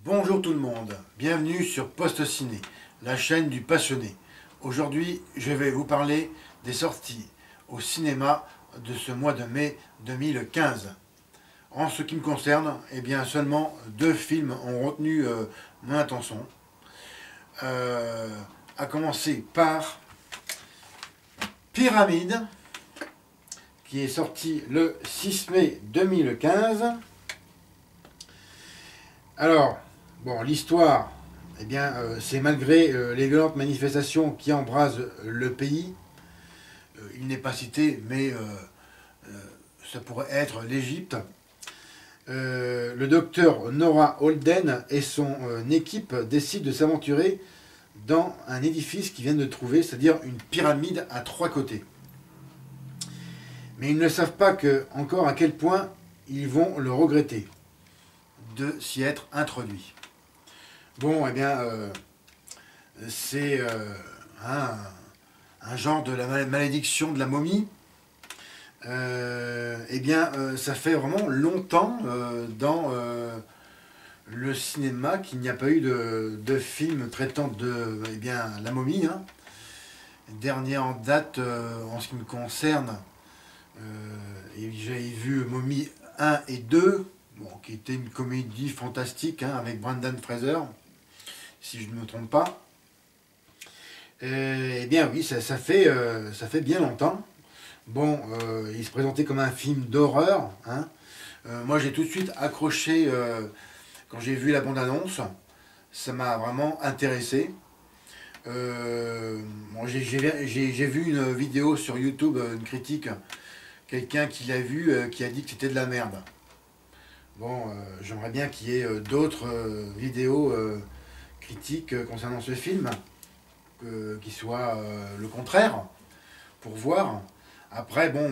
Bonjour tout le monde, bienvenue sur Post Ciné, la chaîne du passionné. Aujourd'hui, je vais vous parler des sorties au cinéma de ce mois de mai 2015. En ce qui me concerne, eh bien seulement deux films ont retenu mon attention. À commencer par Pyramide, qui est sorti le 6 mai 2015. Alors, bon, l'histoire, eh bien, c'est malgré les violentes manifestations qui embrasent le pays, il n'est pas cité, mais ça pourrait être l'Égypte. Le docteur Nora Holden et son équipe décident de s'aventurer dans un édifice qu'ils viennent de trouver, c'est-à-dire une pyramide à trois côtés. Mais ils ne savent pas encore à quel point ils vont le regretter de s'y être introduits. Bon, eh bien, c'est un genre de la malédiction de la momie. Eh bien, ça fait vraiment longtemps dans le cinéma qu'il n'y a pas eu de film traitant de la momie. Hein. Dernier en date, en ce qui me concerne, j'avais vu Momie 1 et 2, bon, qui était une comédie fantastique hein, avec Brendan Fraser, si je ne me trompe pas. Eh bien oui, ça fait bien longtemps. Bon, il se présentait comme un film d'horreur. Hein. Moi j'ai tout de suite accroché quand j'ai vu la bande-annonce. Ça m'a vraiment intéressé. Bon, j'ai vu une vidéo sur YouTube, une critique, quelqu'un qui l'a vu, qui a dit que c'était de la merde. Bon, j'aimerais bien qu'il y ait d'autres vidéos critiques concernant ce film, qui soient le contraire, pour voir. Après, bon,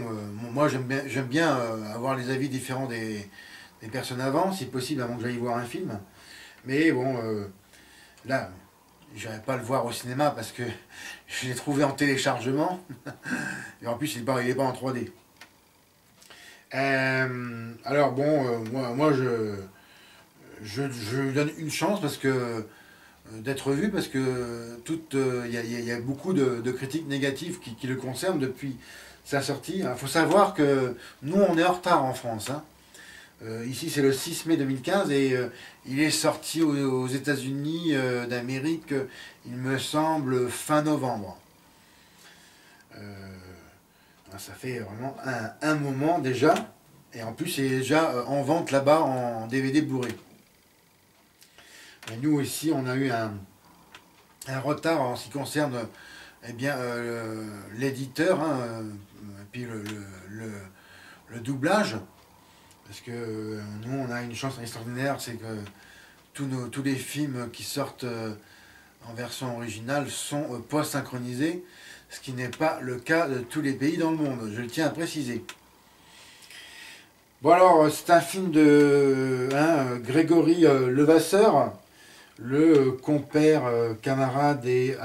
moi j'aime bien avoir les avis différents des personnes avant, si possible, avant que j'aille voir un film. Mais bon, là, je n'irai pas le voir au cinéma parce que je l'ai trouvé en téléchargement. Et en plus, il n'est pas en 3D. Alors bon, moi je lui donne une chance parce que d'être vu parce que y a beaucoup de critiques négatives qui le concernent depuis sa sortie. Il faut savoir que nous on est en retard en France. Hein. Ici c'est le 6 mai 2015 et il est sorti aux États-Unis d'Amérique, il me semble, fin novembre. Ça fait vraiment un moment déjà. Et en plus, c'est déjà en vente là-bas en DVD Blu-ray. Et nous ici, on a eu un retard en ce qui concerne eh bien, l'éditeur, hein, et puis le doublage. Parce que nous, on a une chance extraordinaire, c'est que tous les films qui sortent en version originale sont pas synchronisés, ce qui n'est pas le cas de tous les pays dans le monde, je le tiens à préciser. Bon alors, c'est un film de Grégory Levasseur, le compère, camarade et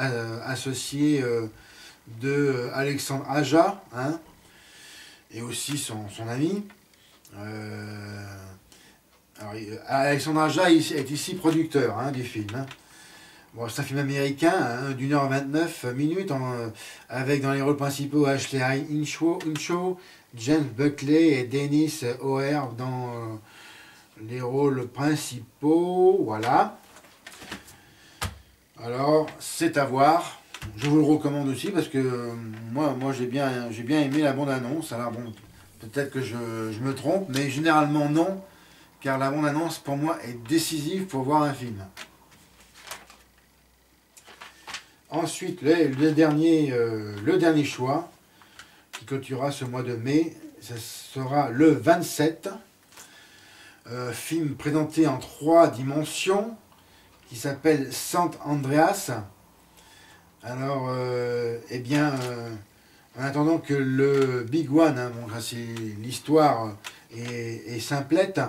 associé de Alexandre Aja, hein, et aussi son ami. Alors, Alexandre Aja est ici producteur hein, du film. Hein. Bon, c'est un film américain hein, d'une heure 29 minutes avec dans les rôles principaux Ashley Hinshaw, James Buckley et Dennis O'Hare dans les rôles principaux. Voilà. Alors, c'est à voir. Je vous le recommande aussi parce que moi j'ai bien aimé la bande-annonce. Alors bon, peut-être que je me trompe, mais généralement non, car la bande-annonce pour moi est décisive pour voir un film. Ensuite, le dernier choix, qui clôturera ce mois de mai, ce sera le 27. Film présenté en 3 dimensions, qui s'appelle Sant Andreas. Alors, eh bien, en attendant que le Big One, hein, bon, l'histoire est simplette,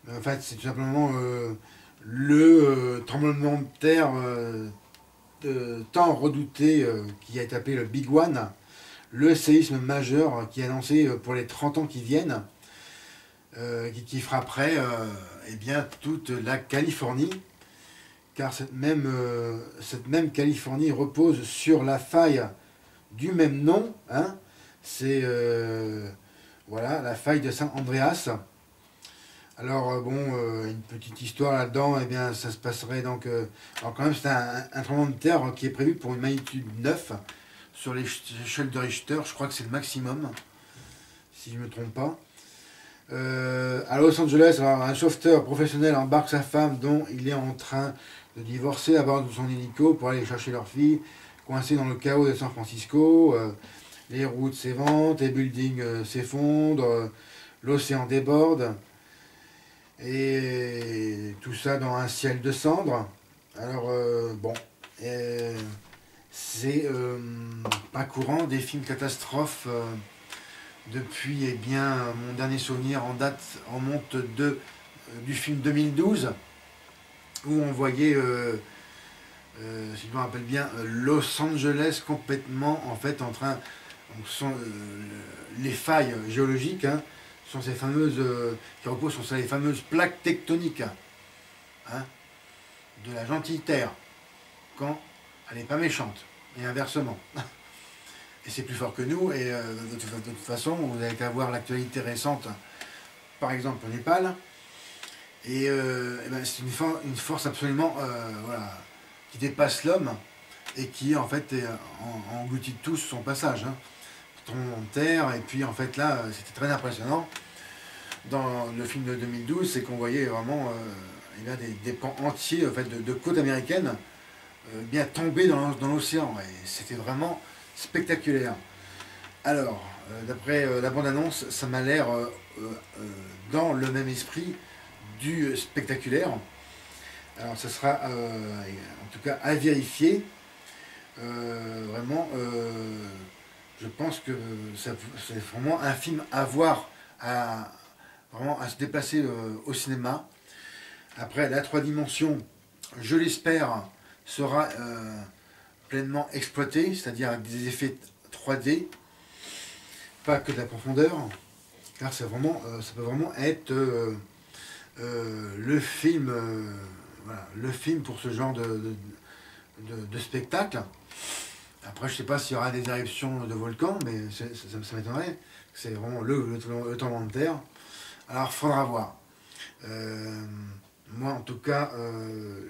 en fait, c'est tout simplement le tremblement de terre tant redouté qui a été appelé le Big One, le séisme majeur qui est annoncé pour les 30 ans qui viennent. qui frapperait eh bien, toute la Californie, car cette même Californie repose sur la faille du même nom, hein. C'est voilà, la faille de San Andreas. Alors une petite histoire là-dedans, eh bien ça se passerait donc, alors quand même c'est un tremblement de terre qui est prévu pour une magnitude 9 sur l'échelle de Richter, je crois que c'est le maximum, si je ne me trompe pas. À Los Angeles, alors, un sauveteur professionnel embarque sa femme dont il est en train de divorcer à bord de son hélico pour aller chercher leur fille, coincée dans le chaos de San Francisco. Les routes s'éventent, les buildings s'effondrent, l'océan déborde. Et tout ça dans un ciel de cendres. Alors, c'est pas courant des films catastrophes. Depuis, eh bien, mon dernier souvenir en date remonte du film 2012, où on voyait, si je me rappelle bien, Los Angeles complètement, en fait, en train... les failles géologiques, hein, sont ces fameuses, qui reposent sur ces fameuses plaques tectoniques, hein, de la gentille terre, quand elle n'est pas méchante, et inversement. Et c'est plus fort que nous, et de toute façon, vous avez qu'à voir l'actualité récente, par exemple au Népal, et ben, c'est une force absolument voilà, qui dépasse l'homme, et qui en fait engloutit tous son passage. Hein. Tremblement de terre, et puis en fait là, c'était très impressionnant. Dans le film de 2012, c'est qu'on voyait vraiment des pans entiers en fait, de côtes américaines bien tomber dans l'océan, et c'était vraiment spectaculaire. Alors, d'après la bande-annonce, ça m'a l'air dans le même esprit du spectaculaire. Alors, ça sera en tout cas à vérifier. Vraiment, je pense que c'est vraiment un film à voir, vraiment à se déplacer au cinéma. Après, la 3 dimensions, je l'espère, sera pleinement exploité, c'est-à-dire avec des effets 3D, pas que de la profondeur, car c'est vraiment, ça peut vraiment être le film, voilà, le film pour ce genre de spectacle. Après, je ne sais pas s'il y aura des éruptions de volcans, mais ça m'étonnerait. C'est vraiment le tremblement de terre. Alors, il faudra voir. Moi, en tout cas,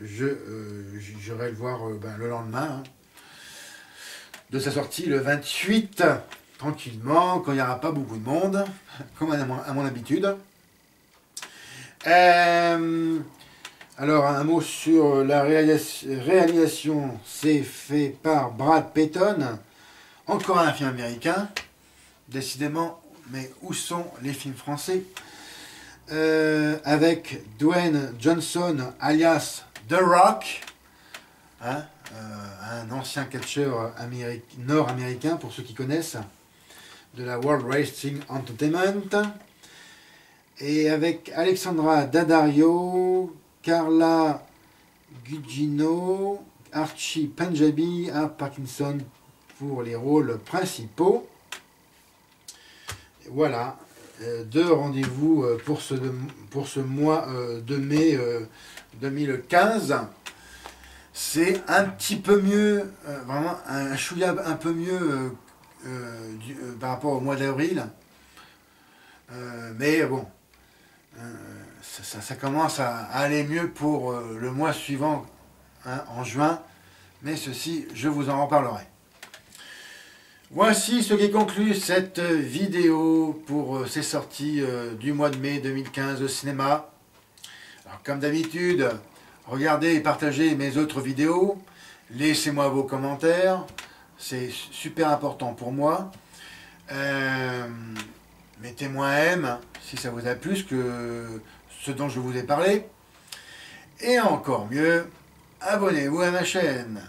j'irai le voir le lendemain, hein, de sa sortie, le 28, tranquillement, quand il n'y aura pas beaucoup de monde, comme à mon habitude. Alors, un mot sur la réalisation, c'est fait par Brad Peyton. Encore un film américain, décidément, mais où sont les films français? Avec Dwayne Johnson, alias The Rock, hein, un ancien catcheur nord-américain, pour ceux qui connaissent, de la World Wrestling Entertainment, et avec Alexandra Daddario, Carla Gugino, Archie Panjabi, Art Parkinson pour les rôles principaux. Voilà, 2 rendez-vous pour ce mois de mai 2015. C'est un petit peu mieux, vraiment un chouïa un peu mieux par rapport au mois d'avril. Mais bon, ça commence à aller mieux pour le mois suivant, hein, en juin. Mais ceci, je vous en reparlerai. Voici ce qui conclut cette vidéo pour ces sorties du mois de mai 2015 au cinéma. Alors, comme d'habitude, regardez et partagez mes autres vidéos. Laissez-moi vos commentaires. C'est super important pour moi. Mettez-moi un M si ça vous a plu que ce dont je vous ai parlé. Et encore mieux, abonnez-vous à ma chaîne.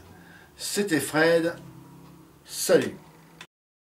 C'était Fred. Salut.